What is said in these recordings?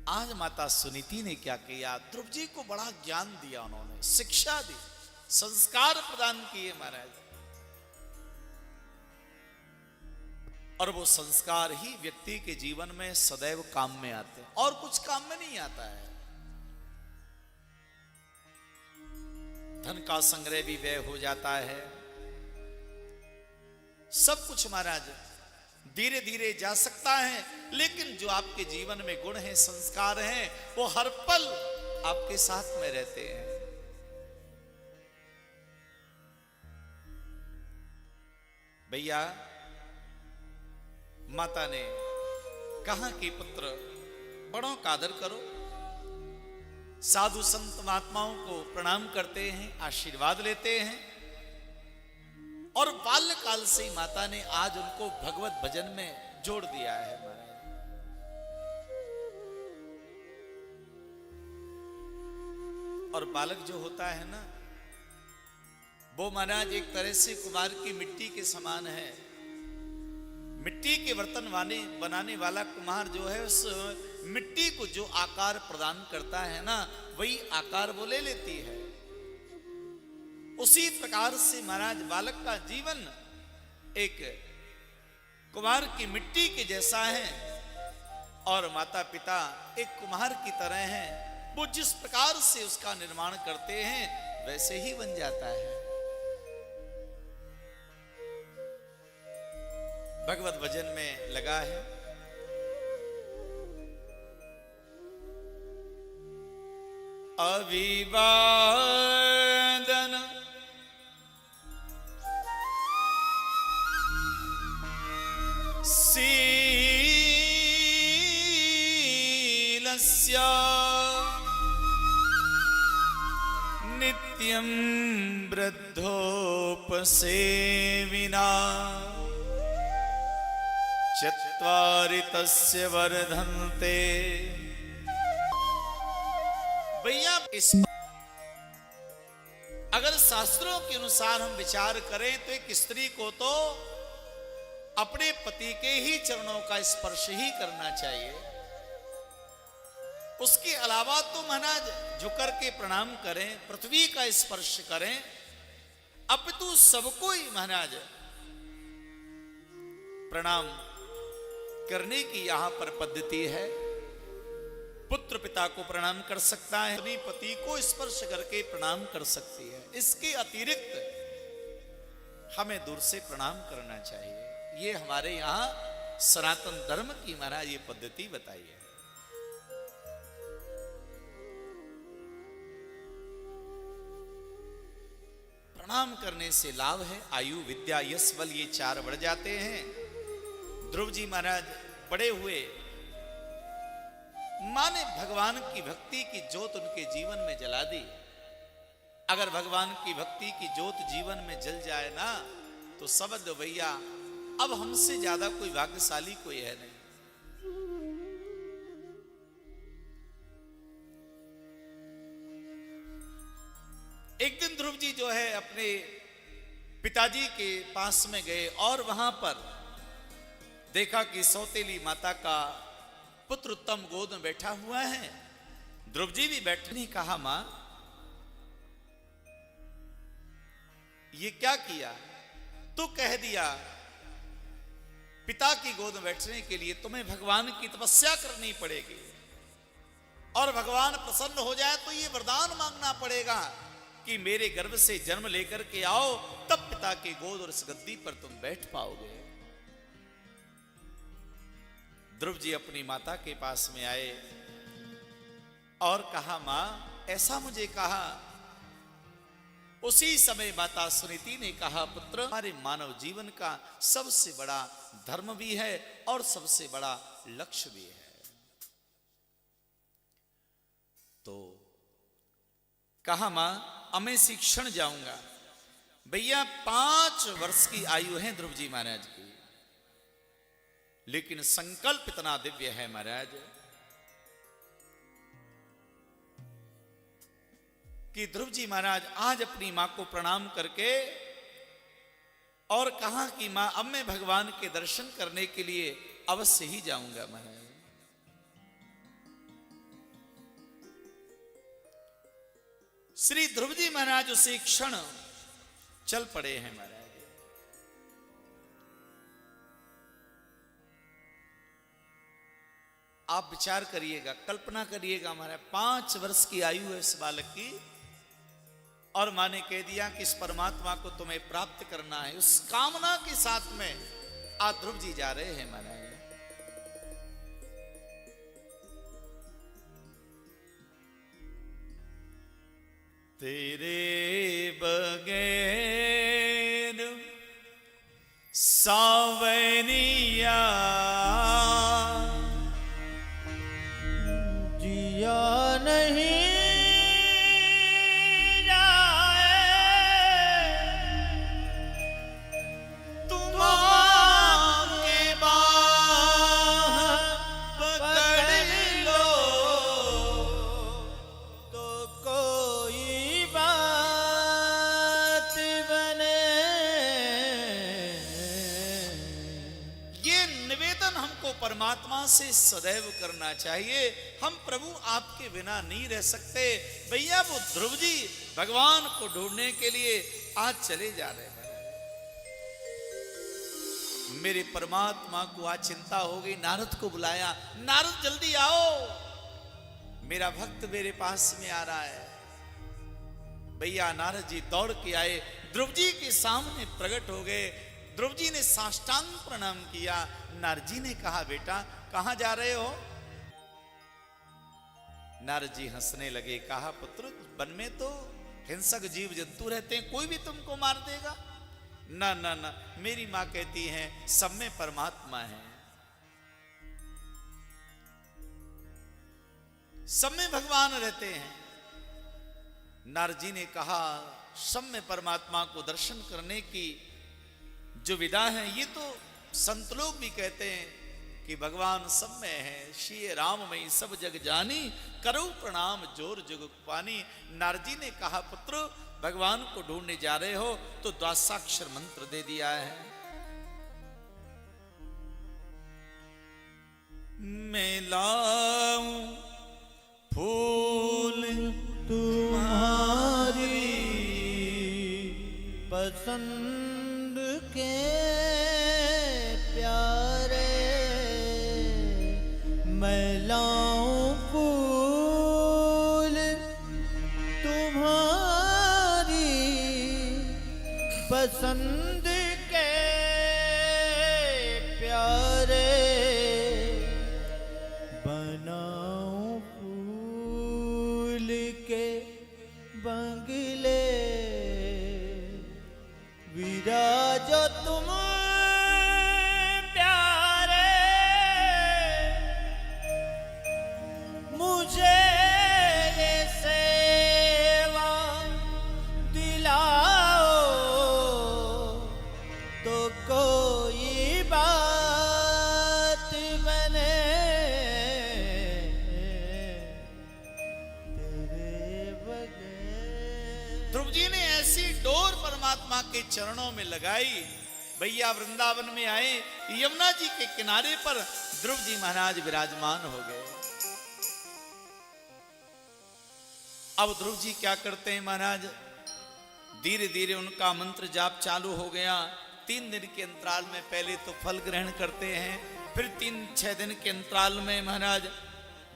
आज माता सुनीति ने क्या किया, ध्रुव जी को बड़ा ज्ञान दिया, उन्होंने शिक्षा दी, संस्कार प्रदान किए महाराज। और वो संस्कार ही व्यक्ति के जीवन में सदैव काम में आते हैं, और कुछ काम में नहीं आता है। धन का संग्रह भी व्यय हो जाता है, सब कुछ महाराज धीरे धीरे जा सकता है, लेकिन जो आपके जीवन में गुण है, संस्कार हैं, वो हर पल आपके साथ में रहते हैं। भैया माता ने कहा कि पुत्र बड़ों का आदर करो, साधु संत महात्माओं को प्रणाम करते हैं, आशीर्वाद लेते हैं। और बाल्यकाल से ही माता ने आज उनको भगवत भजन में जोड़ दिया है महाराज। और बालक जो होता है ना, वो महाराज एक तरह से कुमार की मिट्टी के समान है। मिट्टी के बर्तन बनाने वाला कुम्हार जो है, उस मिट्टी को जो आकार प्रदान करता है ना, वही आकार वो ले लेती है। उसी प्रकार से महाराज बालक का जीवन एक कुम्हार की मिट्टी के जैसा है, और माता पिता एक कुम्हार की तरह हैं। वो जिस प्रकार से उसका निर्माण करते हैं, वैसे ही बन जाता है। भगवत भजन में लगा है, अभिवादन शीलस्य नित्यं वृद्धोपसेविना चत्वारि तस्य वर्धन्ते। भैया इस अगर शास्त्रों के अनुसार हम विचार करें तो एक स्त्री को तो अपने पति के ही चरणों का स्पर्श ही करना चाहिए। उसके अलावा तो महाराज झुकर के प्रणाम करें, पृथ्वी का स्पर्श करें, अपितु सबको ही महाराज प्रणाम करने की यहां पर पद्धति है। पुत्र पिता को प्रणाम कर सकता है, अपनी पति को स्पर्श करके प्रणाम कर सकती है। इसके अतिरिक्त हमें दूर से प्रणाम करना चाहिए। ये हमारे यहां सनातन धर्म की महाराज ये पद्धति बताई है। प्रणाम करने से लाभ है, आयु विद्या यश बल ये 4 बढ़ जाते हैं। ध्रुव जी महाराज बड़े हुए, मां ने भगवान की भक्ति की ज्योत उनके जीवन में जला दी। अगर भगवान की भक्ति की ज्योत जीवन में जल जाए ना, तो समझ लो भैया अब हमसे ज्यादा कोई भाग्यशाली कोई है नहीं। एक दिन ध्रुव जी जो है अपने पिताजी के पास में गए, और वहां पर देखा कि सौतेली माता का पुत्र उत्तम गोद में बैठा हुआ है। ध्रुव जी भी बैठने, कहा मां ये क्या किया? तो कह दिया पिता की गोद में बैठने के लिए तुम्हें भगवान की तपस्या करनी पड़ेगी, और भगवान प्रसन्न हो जाए तो ये वरदान मांगना पड़ेगा कि मेरे गर्भ से जन्म लेकर के आओ, तब पिता की गोद और इस गद्दी पर तुम बैठ पाओगे। ध्रुव जी अपनी माता के पास में आए और कहा मां ऐसा मुझे कहा। उसी समय माता सुनीति ने कहा पुत्र हमारे मानव जीवन का सबसे बड़ा धर्म भी है और सबसे बड़ा लक्ष्य भी है। तो कहा मां अब मैं शिक्षण जाऊंगा। भैया 5 वर्ष की आयु है ध्रुव जी महाराज की, लेकिन संकल्प इतना दिव्य है महाराज कि ध्रुव जी महाराज आज अपनी मां को प्रणाम करके और कहा कि मां अब मैं भगवान के दर्शन करने के लिए अवश्य ही जाऊंगा महाराज। श्री ध्रुव जी महाराज उसी क्षण चल पड़े हैं महाराज। आप विचार करिएगा, कल्पना करिएगा, हमारे 5 वर्ष की आयु है इस बालक की, और मां ने कह दिया कि इस परमात्मा को तुम्हें प्राप्त करना है। उस कामना के साथ में आज ध्रुव जी जा रहे हैं महाराज। तेरे बगैर सावनिया जिया नहीं परमात्मा से सदैव करना चाहिए। हम प्रभु आपके बिना नहीं रह सकते। भैया वो ध्रुव जी भगवान को ढूंढने के लिए आज चले जा रहे हैं। मेरे परमात्मा को आज चिंता हो गई, नारद को बुलाया, नारद जल्दी आओ, मेरा भक्त मेरे पास में आ रहा है। भैया नारद जी दौड़ के आए, ध्रुव जी के सामने प्रकट हो गए। ध्रुव जी ने साष्टांग प्रणाम किया। नारद जी ने कहा, बेटा कहां जा रहे हो? नारद जी हंसने लगे, कहा, पुत्र वन में तो हिंसक जीव जंतु रहते हैं, कोई भी तुमको मार देगा। ना ना ना, मेरी मां कहती है सब में परमात्मा है, सब में भगवान रहते हैं। नारद जी ने कहा, सब में परमात्मा को दर्शन करने की जो विधा है, ये तो संत लोग भी कहते हैं कि भगवान सब में है। श्री राम में सब जग जानी, करो प्रणाम जोर जुग पानी। नारद जी ने कहा, पुत्र भगवान को ढूंढने जा रहे हो तो द्वादशाक्षर मंत्र दे दिया है। मैं लाऊं फूल तुम्हारी पसंद के प्यारे, मैं लाऊं फूल तुम्हारी पसंद के प्यारे, बनाऊं फूल के बंगले, विराजो तुम प्यारे, मुझे ये सेवा दिलाओ तो कोई बात बने, तेरे बगैर। ध्रुव जी ने ऐसी डोर परमात्मा के चरणों में लगाई। भैया वृंदावन में आए, यमुना जी के किनारे पर ध्रुव जी महाराज विराजमान हो गए। अब ध्रुव जी क्या करते हैं महाराज, धीरे धीरे उनका मंत्र जाप चालू हो गया। 3 दिन के अंतराल में पहले तो फल ग्रहण करते हैं, फिर 3-6 दिन के अंतराल में महाराज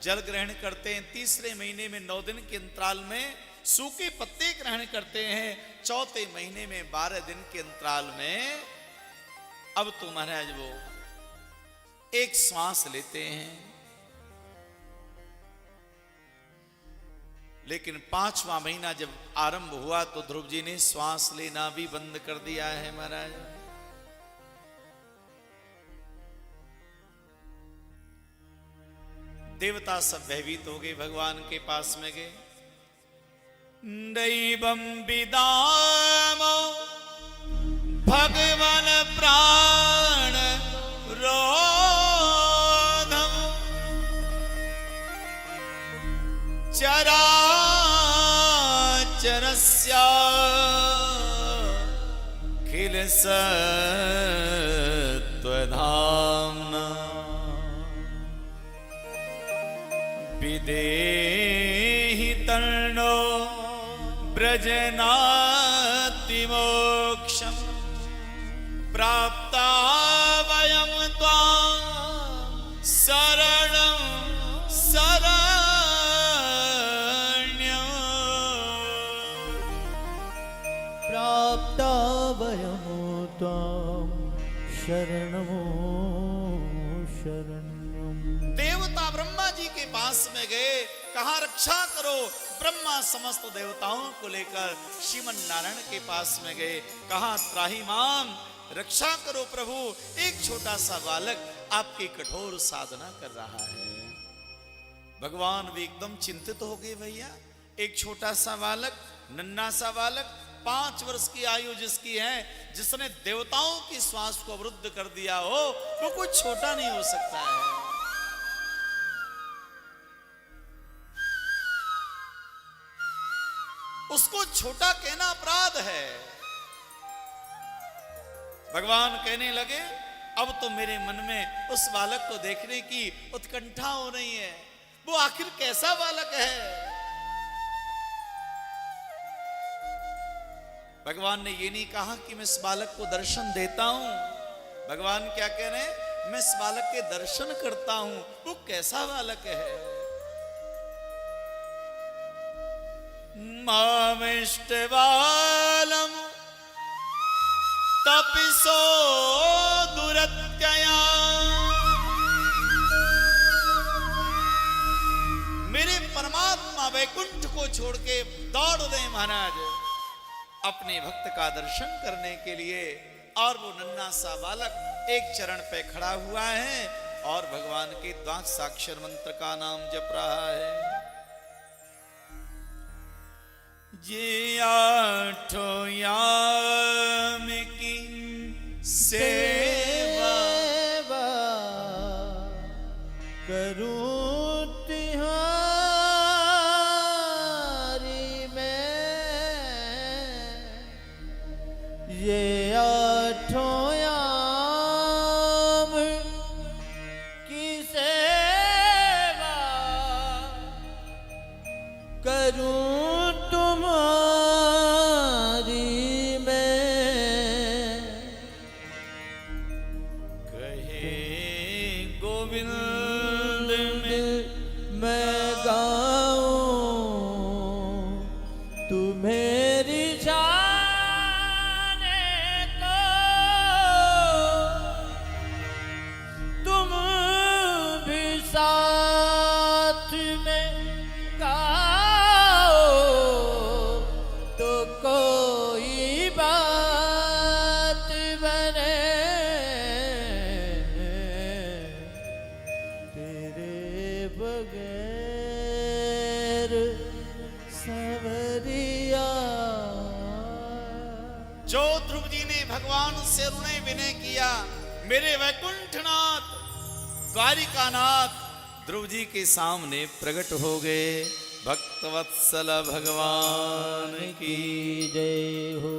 जल ग्रहण करते हैं, तीसरे महीने में 9 दिन के अंतराल में सूखे पत्ते ग्रहण करते हैं, चौथे महीने में 12 दिन के अंतराल में अब तो महाराज वो एक श्वास लेते हैं। लेकिन 5वां महीना जब आरंभ हुआ तो ध्रुव जी ने श्वास लेना भी बंद कर दिया है महाराज। देवता सब भयभीत हो गए, भगवान के पास में गए। दैवं विदामो भगवान प्राण रोधम चराचरस्य खिल सत्वधाम्ना विदेहि तर्णो व्यजनाति मोक्षम प्राप्ता वयं त्वां शरणं शरण्यं प्राप्ता वयं त्वां शरणं शरण्यं। देवता ब्रह्मा जी के पास में गए, कहा रक्षा करो। ब्रह्मा समस्त देवताओं को लेकर श्रीमन नारायण के पास में गए, कहा त्राहिमाम रक्षा करो प्रभु, एक छोटा सा बालक आपकी कठोर साधना कर रहा है। भगवान भी एकदम चिंतित हो गए, भैया एक छोटा सा बालक, नन्हा सा बालक, 5 वर्ष की आयु जिसकी है, जिसने देवताओं की श्वास को अवरुद्ध कर दिया हो, वो कुछ छोटा नहीं हो सकता है। उसको छोटा कहना अपराध है। भगवान कहने लगे, अब तो मेरे मन में उस बालक को देखने की उत्कंठा हो रही है, वो आखिर कैसा बालक है। भगवान ने ये नहीं कहा कि मैं इस बालक को दर्शन देता हूं। भगवान क्या कह रहे हैं, मैं इस बालक के दर्शन करता हूं, वो कैसा बालक है। मामिष्टबालम तपिसो दुरत्यया, मेरे परमात्मा वैकुंठ को छोड़ के दौड़ दे महाराज अपने भक्त का दर्शन करने के लिए। और वो नन्हा सा बालक एक चरण पे खड़ा हुआ है और भगवान के द्वादशाक्षर मंत्र का नाम जप रहा है। ये 8 याम की सेवा करूं तिहारी मैं, ये 8 याम की सेवा करूं तुम्हारी मैं। कहे गोविंद में मैं गाऊं तू मेरी शान को, तुम भी साथ में गाओ तो कोई बात बने। तेरे बगैर सवरिया। जो ध्रुव जी ने भगवान से ऋण विनय किया, मेरे वैकुंठनाथ द्वारिकानाथ ध्रुव जी के सामने प्रकट हो गए। भक्तवत्सल भगवान की जय हो।